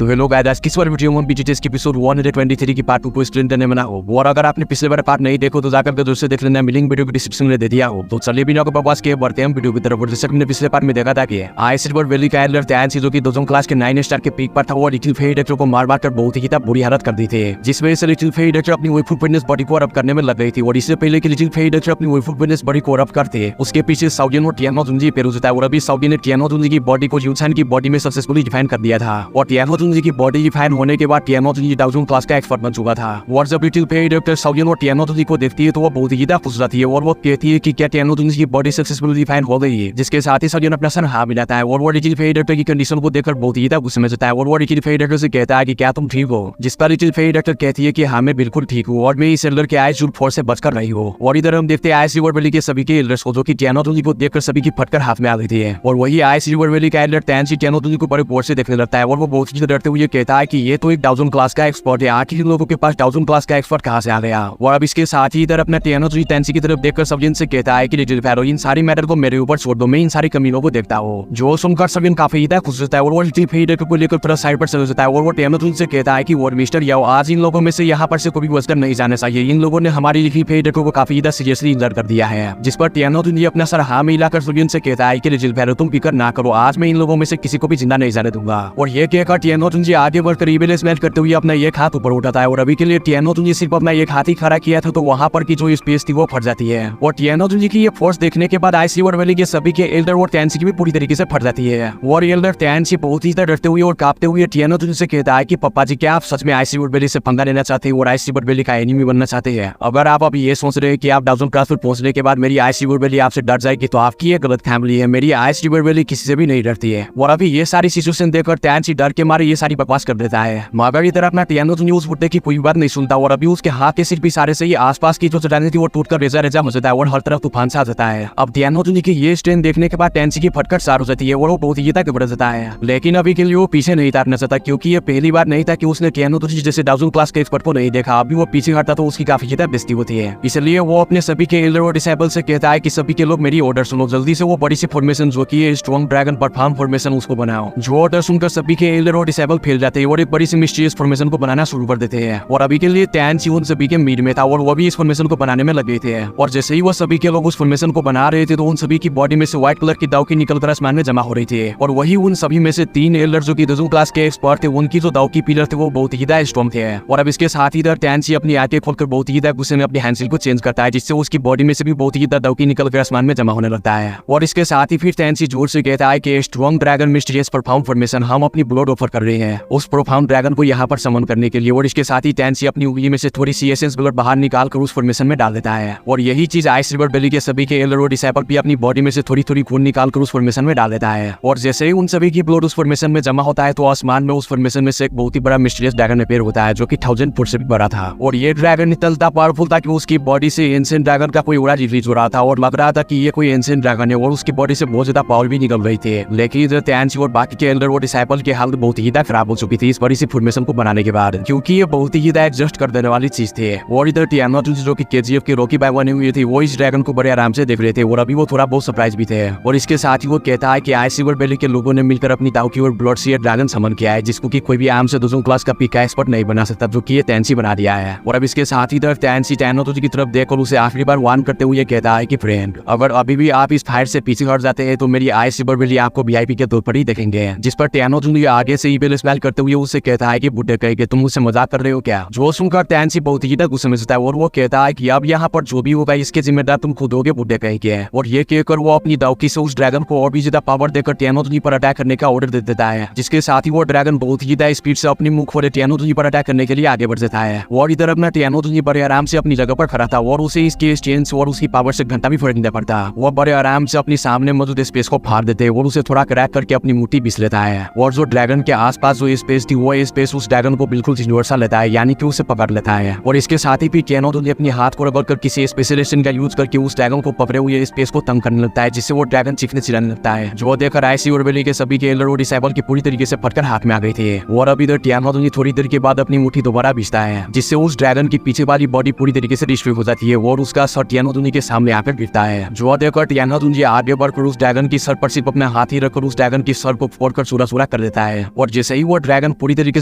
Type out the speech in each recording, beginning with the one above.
तो hello guys, किस बार video में बीजीटीएस की एपिसोड 123 की पार्ट 2 को स्क्रीन ने बना हो। और अगर आपने पिछले बार पार्ट नहीं देखो तो जाकर के दूसरे देख लेना, लिंक वीडियो की डिस्क्रिप्शन में दे दिया हो। तो चलिए बिना बकवास के बढ़ते हैं वीडियो की तरफ। जैसे हमने पिछले पार्ट में देखा था कि सिल्वर वैली का एल्डर त्यानसी जो कि 2 क्लास के 9 स्टार के पीक पर था, वो लिटिल फेरी डॉक्टर को मार कर बहुत ही बुरी हालत कर दी थी, जिस वजह से लिटिल फेरी डॉक्टर अपनी वही फिटनेस बॉडी को अरब करने में लग गई थी। और इससे पहले कि लिटिल फेरी डॉक्टर अपनी वही फिटनेस बॉडी को अरब करते, उसके पीछे साउदियन और टियानो जुंजी पेरुजता है। और अभी साउदी ने टियानो जुंजी की बॉडी को यूसान की बॉडी में सक्सेसफुली डिफाइन कर दिया था। और टियानो जुंजी की बॉडी डिफाइन होने के बाद टियानो जुंजी डाउजन क्लास का एक्सपर्ट बन चुका था। और जब लिटिल फेरी डॉक्टर साउदियन और टियानो जुंजी को देखती है तो वो बहुत ही ज्यादा खुश रहती है और वो कहती है कि क्या टियानो जुंजी की बॉडी सक्सेसफुली डिफाइन हो गई है, जिसके साथ ही साउदियन अपना सर हाँ मिलाता है। और वो लिटिल फेरी डॉक्टर की कंडीशन को देखकर बहुत ही ज्यादा गुस्से में जाता है। और वो लिटिल फेरी डॉक्टर से कहता है कि क्या तुम ठीक हो, जिस पर लिटिल फेरी डॉक्टर कहती है कि हाँ मैं बिल्कुल ठीक हूँ और मैं इस एल्डर के आइस फोर्स से बचकर रही हूँ। और इधर हम देखते हैं आइस रिवर वैली के सभी के एल्डर्स को, जो कि टियानो जुंजी को देखकर सभी की फटकर हाथ में आ गई थी। और वही आइस रिवर वैली का एल्डर त्यानसी टियानो जुंजी को बड़े पोर से देखने लगता है और वो बहुत ही डरते हुए कहता है कि ये तो एक डाउजन क्लास का एक्सपर्ट है, आखिर इन लोगों के पास डाउजन क्लास का एक्सपर्ट कहाँ से आ गया। और अब इसके साथ ही इधर अपना टियानो जुंजी त्यानसी की तरफ देखकर सबियन से कहता है कि लिटिल फेरो इन सारी मैटर को मेरे ऊपर छोड़ दो, मैं इन सारी कमीनों को देखता हूँ। जो सुनकर सबियन काफी ज्यादा खुश होता है और वो लिटिल फेरी डॉक्टर को लेकर थोड़ा साइड पर चल जाता है। और वो टियानो जुंजी से कहता है कि वो मिस्टर याओ, आज इन लोगों में से यहाँ पर से कोई भी बचकर नहीं जाना चाहिए, इन लोगों ने हमारी लिटिल फेरी डॉक्टर को काफी ज्यादा सीरियसली इंजर कर दिया है। जिस पर टियानो जुंजी अपना सर हाँ में हिलाकर सबियन से कहता है कि लिटिल फेरो तुम फिक्र ना करो, आज मैं इन लोगों में से किसी को भी जिंदा नहीं जाने दूंगा। और ये कहकर टियानो जुंजी आगे बढ़कर ईबेल स्मेल करते हुए अपना एक हाथ ऊपर उठाता है। और अभी के लिए टियानो जुंजी सिर्फ अपना एक हाथ ही खड़ा किया था तो वहां पर की जो स्पेस थी वो फट जाती है। और टियानो जुंजी की ये फोर्स देखने के बाद आइस रिवर वैली के सभी के एल्डर और त्यानसी की भी पूरी तरीके से फट जाती है। और एल्डर त्यानसी बहुत ही डरते हुए और कांपते हुए टियानो जुंजी से कहता है कि पापा जी क्या आप सच में आइस रिवर वैली से पंगा लेना चाहते हैं और आइस रिवर वैली का एनिमी बनना चाहते हैं? अगर आप अभी ये सोच रहे हैं कि आप डाउजन क्लास पर पहुंचने के बाद मेरी आइस रिवर वैली आपसे डर जाएगी तो आपकी ये गलत फैमिली है। मेरी आइस रिवर वैली किसी से भी नहीं डरती है। और अभी ये सारी सिचुएशन देखकर त्यानसी डर के मारे ये सारी बकवास कर देता है। मगर इधर अपना टियानो जुंजी उस बुड्ढे की कोई बात नहीं सुनता और अभी उसके हाथ के सिर्फ इशारे से ही आसपास की जो चट्टानें थी वो टूटकर रेजा रेजा हो जाता है और हर तरफ तूफान सा जाता है। अब टियानो जुंजी की ये स्ट्रेन देखने के बाद त्यानसी की फटकर सार हो जाती है और वो बहुत ही ज्यादा घबरा जाता है। लेकिन अभी के लिए वो पीछे नहीं हटना चाहता, क्योंकि ये पहली बार नहीं था कि उसने टियानो जुंजी जैसे डाउजन क्लास के एक्सपर्ट को नहीं देखा। अभी वो पीछे हटता तो उसकी काफी ज्यादा बेइज्जती होती है। इसलिए वो अपने सभी के एल्डर और डिसेबल से कहता है कि सभी के लोग मेरी ऑर्डर सुनो, जल्दी से वो बड़ी सी फॉर्मेशन जो कि स्ट्रॉन्ग ड्रैगन परफॉर्म फॉर्मेशन उसको बनाओ। जो ऑर्डर सुनकर सभी के एल्डर और डिसेबल फैल जाते हैं और एक बड़ी सी मिस्टीरियस फॉर्मेशन को बनाना शुरू कर देते हैं। और अभी के लिए त्यानसी उन सभी के मीड में था और वो भी इस फॉर्मेशन को बनाने में लगे थे। और जैसे ही वो सभी के लोग उस फॉर्मेशन को बना रहे थे तो उन सभी की बॉडी में से व्हाइट कलर की दाव की निकलकर आसमान में जमा हो रही थी। और वही उन सभी में से 3 एल्डर जो कि 2 क्लास के एक्सपर्ट थे, उनकी जो दाव की पिलर थे वो बहुत ही ज्यादा स्ट्रॉन्ग थे। और अब इसके साथ ही इधर त्यानसी अपनी आंखें खोलकर बहुत ही ज्यादा गुस्से में अपने हैंडसिल को चेंज करता है, जिससे उसकी बॉडी में से भी बहुत ही ज्यादा दाव की निकलकर आसमान में जमा होने लगता है। और इसके साथ ही फिर त्यानसी जोर से कहता है कि strong dragon mysterious perform formation हम अपनी ब्लड ऑफर कर रहे हैं उस प्रोफाउंड ड्रैगन को यहाँ पर समन करने के लिए। और इसके साथ ही त्यानसी अपनी उंगली में से थोड़ी सी एसेंस ब्लड बाहर निकाल कर उस फॉर्मेशन में डाल देता है। और यही चीज आइस रिवर वैली के सभी के एल्डर और डिसेबल भी अपनी बॉडी में से थोड़ी थोड़ी खून निकाल कर उस फॉर्मेशन में डाल देता है। और जैसे ही उन सभी की ब्लड उस फॉर्मेशन में जमा होता है तो आसमान में उस फॉर्मेशन में से एक बहुत ही बड़ा मिस्टीरियस ड्रैगन अपीयर होता है, जो कि 1000 फुट से भी बड़ा था। और ये ड्रैगन इतना पावरफुल था कि उसकी बॉडी से एंशिएंट ड्रैगन का कोई उड़ा रिलीज हो रहा था और लग रहा था कि ये कोई एंशिएंट ड्रैगन है और उसकी बॉडी से बहुत ज्यादा पावर भी निकल रही थी। लेकिन इधर त्यानसी और बाकी के एल्डर और डिसेबल की हालत बहुत ही ज्यादा खराब हो चुकी थी इस बड़ी सी फॉर्मेशन को बनाने के बाद, क्योंकि ये बहुत ही ज्यादा एडजस्ट कर देने वाली चीज थी। और इधर टियानो जुंजी जो कि केजीएफ के रॉकी बाय बने हुए थे वो इस ड्रैगन को बड़े आराम से देख रहे थे और अभी वो थोड़ा बहुत सरप्राइज भी थे। और इसके साथ ही वो कहता है कि आइस रिवर वैली के लोगों ने मिलकर अपनी दाव की और ब्लड से ड्रैगन समन किया है, जिसको कि कोई भी आम से 2 क्लास का पीक एक्सपर्ट नहीं बना सकता, जो कि ये त्यानसी बना दिया है। और अब इसके साथ ही इधर त्यानसी टियानो जुंजी की तरफ देखकर उसे आखिरी बार वार्न करते हुए कहता है कि फ्रेंड, अगर अभी भी आप इस फाइट से पीछे हट जाते हैं तो मेरी आइस रिवर वैली आपको वीआईपी के तौर पर ही देखेंगे। जिस पर टियानो जुंजी आगे से ईबेल स्मेल करते हुए उसे कहता है कि बुड्ढे कहे कि तुम मुझसे मजाक कर रहे हो क्या? जो सुनकर त्यानसी बहुत ही गुस्से में जाता है और वो कहता है कि अब यहाँ पर जो भी होगा इसके जिम्मेदार तुम खुद होगे, बुड्ढे कहे के। और ये कहकर वो अपनी दावकी से उस ड्रैगन को और भी ज्यादा पावर देकर टियानो जुंजी पर अटैक करने का ऑर्डर दे देता है, जिसके साथ ही वो ड्रैगन बहुत ही ज्यादा स्पीड से अपनी मुख खोले टियानो जुंजी पर अटैक करने के लिए आगे बढ़ जाता है। और इधर अपना टियानो जुंजी बड़े आराम से अपनी जगह पर खड़ा था और उसे इसके स्ट्रेंथ और उसकी पावर से घंटा भी फर्क नहीं पड़ता। वो बड़े आराम से अपनी सामने मौजूद स्पेस को फाड़ देते और उसे थोड़ा क्रैक करके अपनी मुट्ठी बीस लेता है। और जो ड्रैगन के आसपास जो स्पेस थी वो स्पेस उस ड्रैगन को बिल्कुल यूनिवर्सल लेता है, यानी कि उसे पकड़ लेता है। और इसके साथ ही टियानो जुंजी अपने हाथ को रगड़कर किसी स्पेशलिस्ट का यूज करके उस ड्रैगन को पकड़े हुए स्पेस को तंग करने लगता है, जिससे वो ड्रैगन चीखने चिल्लाने लगता है। जो देखकर आइस रिवर वैली के सभी के एल्डर और डिसेबल की पूरी तरीके से फटकर हाथ में आ गई थी। और अब इधर टियानो जुंजी थोड़ी देर के बाद अपनी मुट्ठी दोबारा बीसता है, जिससे उस ड्रैगन की पीछे वाली बॉडी पूरी तरीके से डिस्ट्रॉय हो जाती है और उसका सर टियानो जुंजी के सामने आकर गिरता है। जो देखकर टियानो जुंजी आगे बढ़कर उस ड्रैगन की सर पर सिर्फ अपना हाथ ही रखकर उस ड्रैगन की सर को फोड़कर चूरा चूरा कर देता है। और जैसे जैसे ही वो ड्रैगन पूरी तरीके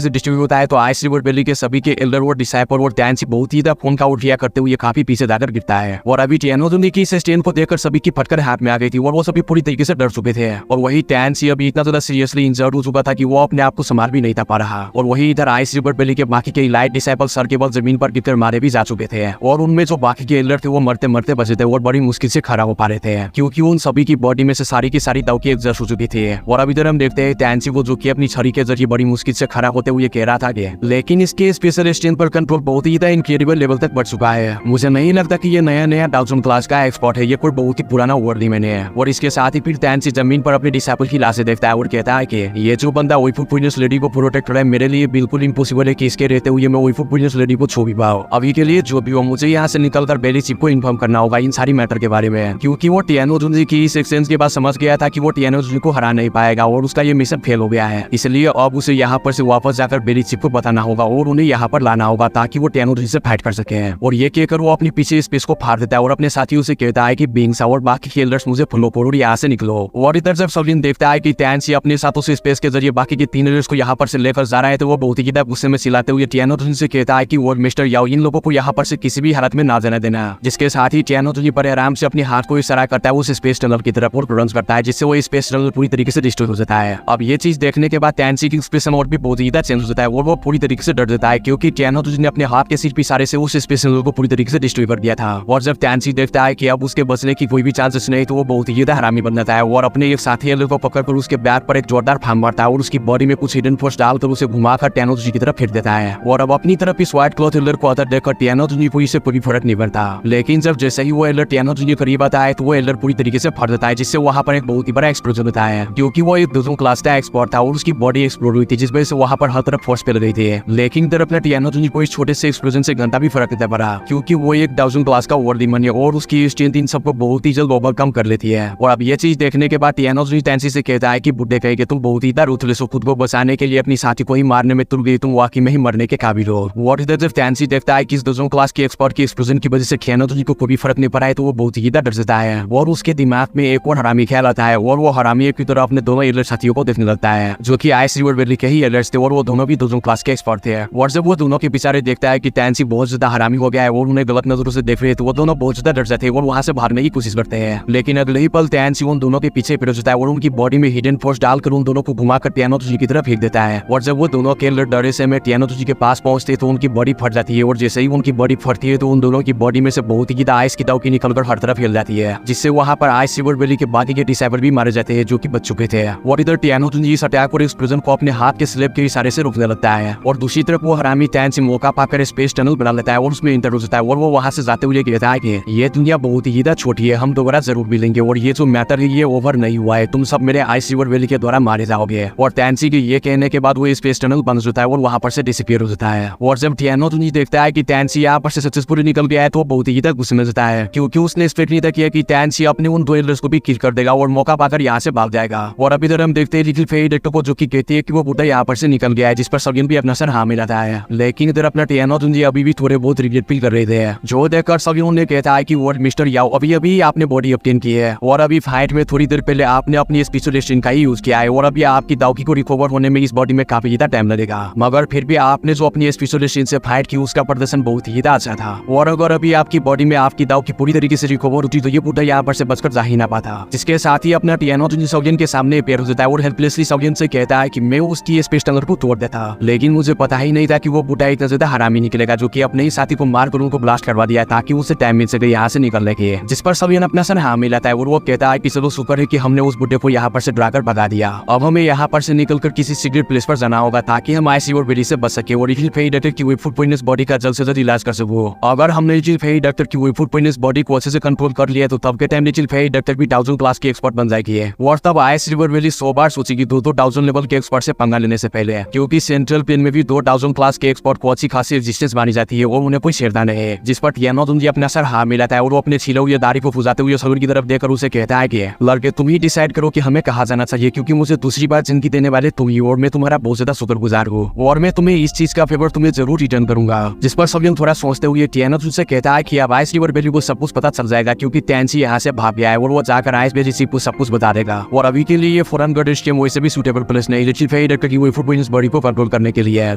से डिस्ट्रीब्यूट होता है तो आइस रिवर वैली के सभी के एल्डर और डिसाइपल और टैंसी बहुत ही फोन का उठिया करते हुए काफी पीछे जाकर गिरता है। और अभी टियानोजुनी की इस स्टेन को देखकर सभी की फटकर हाथ में आ गई थी और वो सभी पूरी तरीके से डर चुके थे। और वही टैंसी अभी इतना ज्यादा सीरियसली इंजर्ड हो चुका था कि वो अपने आप को संभाल भी नहीं पा रहा। और वही इधर आइस रिवर वैली के बाकी के लाइट डिसाइपल सर केवल जमीन पर गिरकर मारे भी जा चुके थे और उनमें जो बाकी के एल्डर थे वो मरते मरते बचे थे और बड़ी मुश्किल से खड़ा हो पा रहे थे क्योंकि उन सभी की बॉडी में से सारी की सारी दाव की एग्जॉस्ट हो चुकी थी। और अब इधर हम देखते हैं टैंसी को जो कि अपनी छड़ी के जरिए बड़ी मुश्किल से खड़ा होते हुए कह रहा था कि लेकिन इसके स्पेशल स्ट्रेंथ पर कंट्रोल बहुत ही इनक्रेडिबल लेवल तक बढ़ चुका है। मुझे नहीं लगता कि ये नया डाउजन क्लास का एक्सपर्ट है, ये कोई बहुत ही पुराना वर्ल्ड मैंने है। और इसके साथ ही फिर टैंसी जमीन पर अपने डिसाइपल की लाशें देखता है और कहता है कि ये जो बंदा वोइफू प्रिंसेस लेडी को प्रोटेक्ट कर रहा है मेरे लिए बिल्कुल इम्पॉसिबल है कि इसके रहते हुए मैं वोइफू प्रिंसेस लेडी को छू भी पाऊं। अभी के लिए जो भी हो मुझे यहाँ से निकलकर बेली चिप को इन्फॉर्म करना होगा इन सारी मैटर के बारे में, क्योंकि वो टियानोजुनी की इस एक्सचेंज के बाद समझ गया था कि वो टियानोजुनी को हरा नहीं पाएगा और उसका ये मिशन फेल हो गया है। इसलिए अब उसे यहाँ पर से वापस जाकर बेली चिप को बताना होगा और उन्हें यहाँ पर लाना होगा ताकि वो टियानोजुनी से फाइट कर सके। और ये कहकर वो अपनी पीछे स्पेस को फाड़ देता है और अपने साथियों से कहता है कि बिंग्स और बाकी खेलर्स मुझे फॉलो करो और यहाँ से निकलो। और इधर जब सवलिन देखता है कि टैंसी अपने साथों से स्पेस के जरिए बाकी के 3 एलिट्स को यहाँ पर से लेकर जा रहा है तो वो बहुत ही ज्यादा गुस्से में चिल्लाते हुए टियानोजुनी से कहता है कि वो मिस्टर याओ इन लोगों को यहाँ पर से किसी भी हालत में ना जाने देना। जिसके साथ ही टियानोजुनी पर आराम से अपने हाथ को इशारा करता है उस स्पेस टनल की तरफ और रन करता है जिससे वो स्पेस टनल पूरी तरीके से डिस्ट्रॉय हो जाता है। अब ये चीज देखने के बाद टैंसी की एक्सप्रेशन और भी बहुत ही ज्यादा चेंज हो जाता है और वो पूरी तरीके से डर जाता है क्योंकि टियानोजुनी ने अपने हाथ के सिर्फ इशारे से उस स्पेस टनल को पूरी तरीके से डिस्ट्रॉय कर दिया था। और जब टैंसी देखता है कि अब उसके बचने की कोई भी चांसेस नहीं तो वो बहुत ही ज्यादा हरामी बन जाता है और अपने एक साथी एल्डर को पकड़कर उसके बैक पर एक जोरदार फार्म मारता है और उसकी बॉडी में कुछ हिडन फोर्स डालकर उसे घुमाकर टियानोजुनी की तरफ फेंक देता है। और अब अपनी तरफ इस व्हाइट क्लॉथ एल्डर को अदर देखकर टियानोजुनी को इससे कोई फर्क नहीं पड़ता। लेकिन जब जैसे ही वो एल्डर टियानोजुनी करीब आता है तो वो एल्डर पूरी तरीके से फट जाता है जिससे वहाँ पर एक बहुत ही बड़ा एक्सप्लोजन होता है क्योंकि वो एक दूसरों क्लास का एक्सपर्ट था और उसकी बॉडी एक्सप्लोड हुई थी जिस वजह से वहाँ पर हर तरफ फोर्स फैल गई थी। लेकिन इधर अपने टियानोजुनी को इस छोटे से एक्सप्लोजन से घंटा भी फर्क नहीं पड़ा क्योंकि वो एक डाउजन क्लास का वर्ल्ड डीमन है और उसकी स्ट्रेंथ इन सबको बहुत ही जल्द ओवरकम कर लेती है। और अब ये चीज देखने के बाद टियानोजुनी टैंसी से कहता है कि बुड्ढे कहे कि तुम बहुत ही रूथलेस हो, खुद को बचाने के लिए अपनी साथी को ही मारने में तुल गई, तुम वाकई में ही मरने के काबिल हो। और इधर जब टैंसी देखता है कि इस डाउजन क्लास के एक्सपर्ट की एक्सप्लोजन की वजह से टियानोजुनी को कोई फर्क नहीं पड़ा है तो वो बहुत ही डर जाता है और उसके दिमाग में एक और हरामी ख्याल आता है और वो हरामी की तरह अपने दोनों एल्डर साथियों को देखने लगता है जो कि आइस रिवर वैली के ही एल्डर्स थे और वो दोनों भी डाउजन क्लास के एक्सपर्ट थे। और जब वो दोनों के बेचारे देखता है कि टैंसी बहुत ज्यादा हरामी हो गया है और उन्हें गलत नजरों से देख रहे तो वो दोनों बहुत ज्यादा डर जाते हैं और वहां से भागने की कोशिश करते हैं। लेकिन अगले ही पल टैंसी उन दोनों के पीछे फिर जाता है और उनकी बॉडी में हिडन फोर्स डालकर उन दोनों को घुमाकर टियानोजुनी की तरफ फेंक देता है। और जब वो दोनों के एल्डर डरे से में टियानोजुनी के पास पहुंचते तो उनकी बॉडी फट जाती है और जैसे ही उनकी बॉडी फटती है तो उन दोनों की बॉडी में से बहुत ही ज्यादा आइस की दाव की निकलकर हर तरफ फैल जाती है जिससे वहां पर आइस रिवर वैली के बाकी के डिसाइपल भी मारे जाते हैं जो कि बच चुके थे। और इधर टियानोजुनी इस अटैक और एक्सप्लोजन को अपने हाथ के स्लेब के इशारे से रोकने लगता है और दूसरी तरफ वो हरामी टैंसी मौका पाकर स्पेस टनल बना लेता है और उसमें इंटर हो जाता है और वो वहां से जाते हुए कहता है कि ये दुनिया बहुत ही ज्यादा छोटी है, हम दोबारा जरूर मिलेंगे और ये जो मैटर है ये ओवर नहीं हुआ है, तुम सब मेरे आइस रिवर वैली के द्वारा मारे जाओगे। और टैंसी के ये कहने के बाद वो स्पेस टनल बंद होता है और वहां पर से डिसअपीयर हो जाता है। और जब टियानोजुनी देखता है कि टैंसी यहाँ पर से सक्सेसफुली निकल गया है तो बहुत ही ज्यादा गुस्से में जाता है क्योंकि उसने एक्सपेक्ट नहीं था किया कि टैंसी अपने उन दो एल्डर्स को भी किल कर देगा और मौका पाकर यहाँ से भाग जाएगा। और अभी इधर हम देखते हैं लिटिल फेरी डेक्टर को जो कि कहती है कि वो बुड्ढा यहाँ पर से निकल गया है जिस पर सवियन भी अपना सर हाँ मिलाता है। लेकिन इधर अपना टियानोजुनी अभी भी थोड़े बहुत रिग्रेट फील कर रहे थे जो देखकर सवियन ने कहता है कि वो मिस्टर याओ अभी अभी आपने बॉडी ऑब्टेन की है और अभी फाइट में थोड़ी देर पहले आपने अपनी स्पेशल स्ट्रेंथ का ही यूज किया है और अभी आपकी दावकी को रिकवर होने में इस बॉडी में काफी ज्यादा टाइम लगेगा, मगर फिर भी आपने जो अपनी स्पेशल स्ट्रेंथ से फाइट की उसका प्रदर्शन बहुत ही ज्यादा अच्छा था और अगर अभी आपकी बॉडी में आपकी दाव की पूरी तरीके से रिकवर होती तो ये बुड्ढा यहाँ पर से बचकर जा ही ना पाता। जिसके साथ ही अपना टियानोजुनी सवियन के सामने पैर हो जाता है और हेल्पलेसली सवियन से कहता है कि मैं उसकी स्पेस टनल को तोड़ देता, लेकिन मुझे पता ही नहीं था कि वो बुड्ढा इतना ज्यादा हरामी निकलेगा जो कि अपने ही साथी को मार कर उनको ब्लास्ट करवा दिया ताकि उसे टाइम मिल सके यहाँ से निकलने के। जिस पर सवियन अपना सर हाँ मिलाता है और वो कहता है कि चलो शुक्र है कि हमने उस बुड्ढे को यहाँ पर से ड्राकर भगा दिया, अब हमें यहाँ पर से निकलकर किसी सीक्रेट प्लेस पर जाना होगा ताकि हम आइस रिवर वैली से बच सके और लिटिल फेरी डेक्टर की फूड पॉइजनस बॉडी का जल्द से जल्द इलाज कर सको। अगर हमने लिटिल फेरी डेक्टर की फूड पॉइजनस बॉडी को अच्छे से कंट्रोल कर लिया तो तब के टाइम लिटिल फेरी डेक्टर भी डाउजन क्लास की एक्सपर्ट बन जाएगी और तब आइस रिवर वैली 100 बार सोचेगी दो डाउजन लेवल के एक्सपर्ट से पंगा लेने से पहले, क्योंकि सेंट्रल प्लेन में भी 2 डाउजन क्लास के एक्सपर्ट को अच्छी खासी रेजिस्टेंस मानी जाती है और उन्हें कोई शेरदा नहीं है। जिस पर टियानोजुनी अपना सर हाँ मिलाता है और वो अपने छीले हुए दाढ़ी को फुजाते हुए सवियन की तरफ देखकर उसे कहता है कि लड़के तुम ही डिसाइड करो कि हमें कहाँ जाना चाहिए क्योंकि मुझे दूसरी बार जिंदगी देने वाले तुम ही और मैं तुम्हारा बहुत ज्यादा शुक्रगुजार हूँ और मैं तुम्हें इस चीज का फेवर तुम्हें जरूर रिटर्न करूंगा। जिस पर सवियन थोड़ा सोचते हुए टियानोजुनी से कहता है कि अब आइस रिवर वैली को सब कुछ पता चल जाएगा क्योंकि टैंसी यहाँ से भाग गया है और वो जाकर आइस वैली को सब कुछ बता देगा और अभी के लिए ये फौरन गढ़ स्टेम वैसे भी सूटेबल प्लेस नहीं। लिटिल फेरी डॉक्टर की वही फूड पॉइजन बॉडी को कंट्रोल करने के लिए है,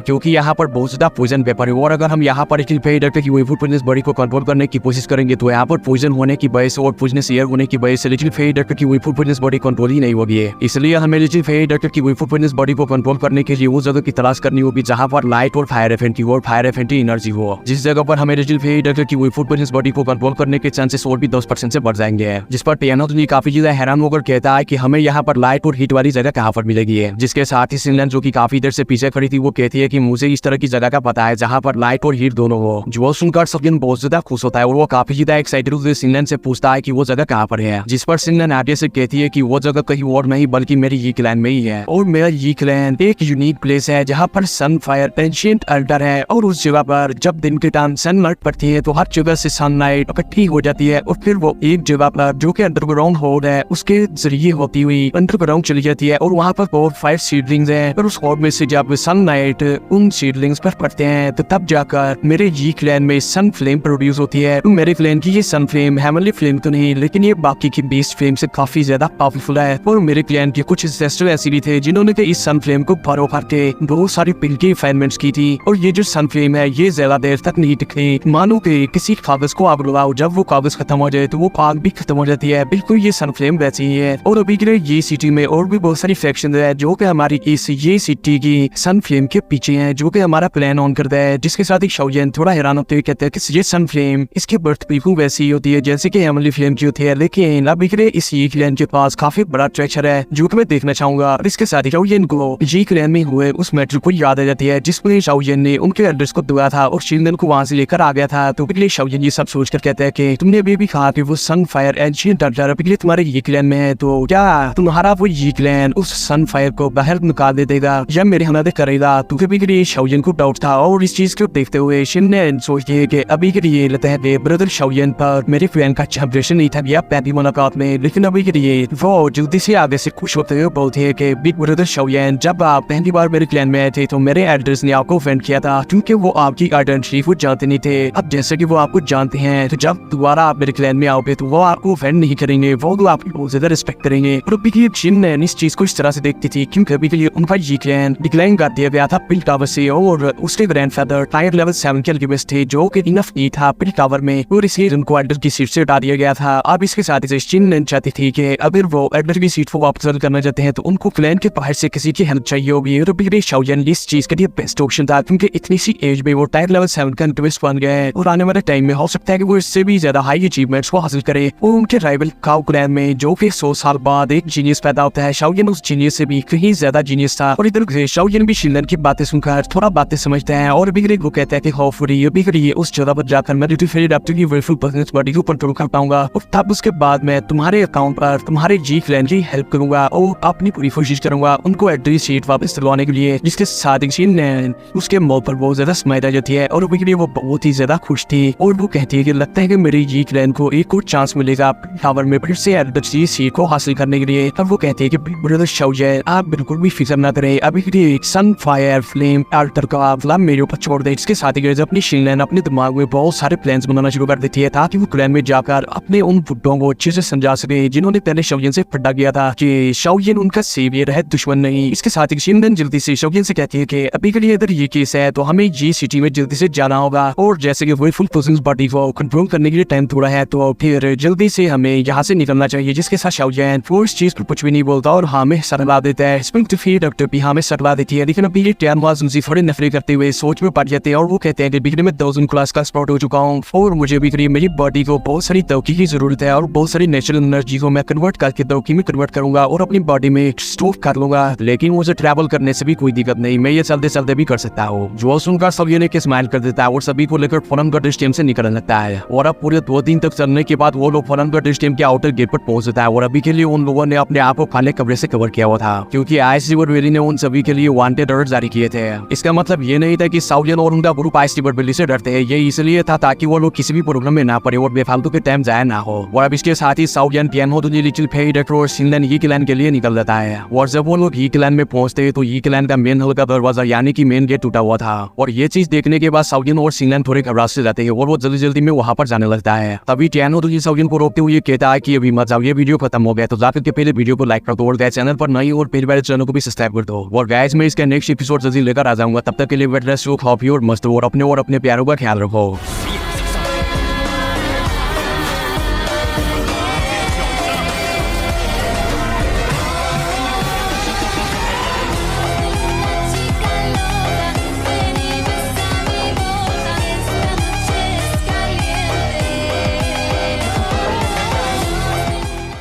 क्योंकि यहाँ पर बहुत ज्यादा पॉइजन पेपर है। और अगर हम यहाँ पर फेरी डॉक्टर की वही फूड पॉइजन बॉडी को कंट्रोल करने की कोशिश करेंगे तो यहाँ पर पॉइजन होने की वजह से और पॉइजनस एयर होने की वजह से लिटिल फेरी डॉक्टर की वही फूड पॉइजन बॉडी कंट्रोल ही नहीं होगी। इसलिए हमें लिटिल फेरी डॉक्टर की वही फूड पॉइजन बॉडी को कंट्रोल करने के लिए वो जगह की तलाश करनी होगी जहाँ पर लाइट और फायर एफिनिटी और फायर एफिनिटी एनर्जी हो। जिस जगह पर हमें लिटिल फेरी डॉक्टर की वही फूड पॉइजन बॉडी को कंट्रोल करने के चांसेस और भी 10% से बढ़ जाएंगे। जिस पर टियानो तो काफी ज्यादा हैरान होकर कहता है कि हमें यहाँ पर लाइट और हीट वाली जगह कहाँ पर मिलेगी है। जिसके साथ ही सिनलन जो कि काफी देर से पीछे खड़ी थी वो कहती है कि मुझे इस तरह की जगह का पता है जहाँ पर लाइट और हीट दोनों हो। जो सुनकर सौजन बहुत ज्यादा खुश होता है और वो काफी ज्यादा एक्साइटेड होकर सिनलन से पूछता है कि वो जगह कहाँ पर है। जिस पर सिनलन आगे से कहती है कि वो जगह कहीं और नहीं बल्कि मेरी यी क्लैन में ही है। और मेरा यी क्लैन एक यूनिक प्लेस है जहाँ पर सनफायर एंशिएंट अल्टर है और उस जगह पर जब दिन के टाइम सनलाइट पड़ती है तो हर जगह से सनलाइट इकट्ठी हो जाती है और फिर वो एक जगह पर जो कि अंडरग्राउंड होल है उसके जरिए होती हुई अंडरग्राउंड चली जाती है और वहाँ पर 4-5 सीडलिंग्स हैं और उस होल में से जब सनलाइट उन सीडलिंग्स पर पड़ते हैं तो तब जाकर मेरे यी क्लैन में सन फ्लेम प्रोड्यूस होती है। तो मेरे क्लैन की ये सन फ्लेम हेवनली फ्लेम तो नहीं लेकिन ये बाकी की बेस्ट फ्लेम से काफी ज्यादा पावरफुल है। और मेरे क्लैन के कुछ एंसेस्टर ऐसे भी थे जिन्होंने इस सन फ्लेम को भरो भर के बहुत सारी पिल की रिफाइनमेंट्स की थी। और ये जो सन फ्लेम है ये ज्यादा देर तक नहीं टिकती। मानो कि किसी कागज को आग लगाओ, जब वो कागज खत्म हो जाए तो वो आग भी खत्म हो जाती है। बिल्कुल ये सन फ्लेम वैसी ही है। और अभी के लिए ये सिटी में और भी बहुत सारी फैक्शन है जो कि हमारी इस ये सिटी की सन फ्लेम के पीछे है, जो कि हमारा प्लान ऑन करता है। जिसके साथ ही शाओजिन थोड़ा हैरान होते हुए कहते हैं कि ये सन फ्लेम इसकी बर्थ बिल्कुल वैसी होती है जैसे कि हेवनली फ्लेम की होती है, लेकिन अभी के लिए इस ये क्लैन के पास काफी बड़ा ट्रेजर है जो कि मैं देखना चाहूंगा। और इसके साथ ही शाओजिन को ये क्लैन में हुए उस मैटर को याद आ जाती है जिसमें शाओजिन ने उनके एड्रेस को दिया था और शिनलन को वहां से लेकर आ गया था। तो पिछले शाओजिन ये सब सोचकर कहते हैं कि तुमने अभी भी कहा कि वो सनफायर एंशिएंट अल्टर पिछले तुम्हारे ये क्लैन में है, तो क्या तुम्हारा वो ये क्लैन उस सनफायर को बाहर निकाल दे देगा या मेरे हमला करेगा? तो कभी के लिए शाओजिन को डाउट था और इस चीज को देखते हुए शिनलन सोचते कि अभी के लिए लगता है कि ब्रदर शाओजिन पर मेरे फ्रेंड का सेलिब्रेशन नहीं था या पहली मुलाकात में, लेकिन अभी के लिए वो जल्दी से आगे से खुश होते हुए बोलते हैं कि बिग ब्रदर शाओजिन जब आप पहली बार मेरे क्लैन में आए थे तो मेरे एल्डर्स ने आपको ऑफेंड किया था क्योंकि वो आपकी आइडेंटिटी को जानते नहीं थे। अब जैसे कि वो आपको जानते हैं तो जब दोबारा आप मेरे क्लैन में आओगे तो वो आपको ऑफेंड नहीं करेंगे, वो तो आपकी बहुत ज्यादा रिस्पेक्ट करेंगे। और अभी की शिनलन इस चीज को इस तरह से देखती थी क्योंकि अभी के लिए उनका ये क्लैन डिक्लाइन कर दिया गया था पिल टावर से और उसके ग्रैंडफादर टायर लेवल 7 के अल्केमिस्ट थे जो कि इनफ नहीं था पिल टावर में और इसलिए उनको एल्डर की सीट से हटा दिया गया था। अब इसके साथ ही शिनलन चाहती थी कि अगर वो एल्डर की सीट को वापस करना चाहते हैं तो उनको क्लैन के बाहर से किसी की हेल्प चाहिए होगी। और अभी शाओजिन इस चीज के लिए बेस्ट ऑप्शन था क्योंकि इतनी सी एज में वो टायर लेवल 7 का अल्केमिस्ट बन गए और आने वाले टाइम में हो सकता है कि वो इससे भी ज्यादा हाई अचीवमेंट्स को हासिल करे। और उनके राइवल काउ क्लैन में जो कि 100 साल बाद एक जीनियस पैदा होता है, शाओजिन उस जीनियस से भी कहीं ज्यादा जीनियस था। और इधर से शाओजिन भी शिनलन की बातें सुनकर थोड़ा बातें समझते हैं और अभी वो कहते हैं कि होपफुली अभी करिए उस जगह पर जाकर मैं लिटिल फेरी डॉक्टर की वर्चुअल पर्सनल बॉडी को कंट्रोल कर पाऊंगा और तब उसके बाद मैं तुम्हारे अकाउंट पर तुम्हारे जी क्लैन की हेल्प करूंगा और अपनी पूरी कोशिश करूंगा उनको एड्रेस शीट वापस दिलवाने के लिए। जिसके साथ ही शिनलन उसके मुंह पर बहुत ज्यादा स्माइल आ जाती है और अभी के लिए वो बहुत ही ज्यादा खुश थी और वो कहती है कि लगता है कि मेरी जी क्लैन को एक और चांस मिलेगा टावर में फिर से एड्रेस शीट को हासिल करने के लिए। तब वो कहती है कि ब्रदर शाओजिन आप बिल्कुल भी फिक्र ना करें, अभी के लिए सनफायर फ्लेम अल्टर का मतलब मेरे ऊपर छोड़ दे। इसके साथ ही अपनी शिनलन अपने दिमाग में बहुत सारे प्लान्स बनाना शुरू कर देती है ताकि वो क्लैन में जाकर अपने उन बुड्ढों को अच्छे से समझा सके जिन्होंने पहले शाओजिन से फटा गया था कि शाओजिन उनका सेवियर है, दुश्मन नहीं। इसके साथ ही शिनलन जल्दी से शाओजिन से कहती है कि अभी के लिए इधर ये केस है तो हमें ये सिटी में जल्दी से जाना होगा और जैसे कि वर्चुअल पर्सनल बॉडी को कंट्रोल करने के लिए टाइम थोड़ा है तो फिर जल्दी से हमें यहाँ से निकलना चाहिए। जिसके साथ शाओजिन वो इस चीज पर कुछ भी नहीं बोलता और हमें सलाह देता है। स्प्रिंग टू फी डॉक्टर भी हमें सलाह देती है, लेकिन अभी ये टैनवाज उनसे थोड़े नफरत करते हुए सोच में पड़ जाते हैं और वो कहते हैं कि बिगड़े में 1000 क्लास का स्पॉट हो चुका हूँ और मुझे बिगड़ी मेरी बॉडी को बहुत सारी तवकी की जरूरत है और बहुत सारी नेचुरल एनर्जी को मैं कन्वर्ट करके तवकी में कन्वर्ट करूंगा और अपनी बॉडी में स्टोर कर लूंगा, लेकिन मुझे ट्रैवल करने से भी कोई दिक्कत नहीं, मैं ये चलते चलते भी कर सकता हूँ। जो सुनकर सब ये ने स्माइल कर देता है और सभी को लेकर फौरन गॉड स्टेम से निकलने लगता है। और अब पूरे 2 दिन तक चलने के बाद वो लोग फौरन गॉड स्टेम के आउटर गेट पर पहुंच जाता है और अभी के लिए उन लोगों ने अपने आप को काले कपड़े से कवर किया हुआ था क्योंकि आईसी और वेरी ने उन सभी के लिए वांटेड अलर्ट जारी किए थे। इसका मतलब ये नहीं था कि शाओजिन और उनका ग्रुप आईसी और वेरी से डरते हैं, ये इसलिए था ताकि वो लोग किसी भी प्रॉब्लम में ना पड़े और बेफालतू के टाइम जाया ना हो। और अब इसके साथ ही शाओजिन टियानो तो लिटिल फेरी डॉक्टर और शिनलन ये क्लैन के लिए निकल जाता है। और जब वो लोग ये क्लैन में पहुंचते तो ये क्लैन का मेन हॉल का दरवाजा यानी कि मेन गेट टूटा हुआ था और ये चीज देखने के बाद शाओजिन और शिनलन थोड़े घबराहट से जाते हैं और वो जल्दी जल्दी में वहां पर जाने लगता है। तभी टियानो तो शाओजिन को रोकते हुए कहता है कि अभी मत जाओ, ये वीडियो खत्म हो गया तो जाकर के पहले वीडियो को लाइक कर दो और चैनल पर नई और पहली बार चैनल को भी सब्सक्राइब कर दो। और गाइस मैं इसका नेक्स्ट एपिसोड जल्दी लेकर आ जाऊंगा, तब तक के लिए वेट रेस्ट, होप यू और मस्त और अपने प्यारों का ख्याल रखो।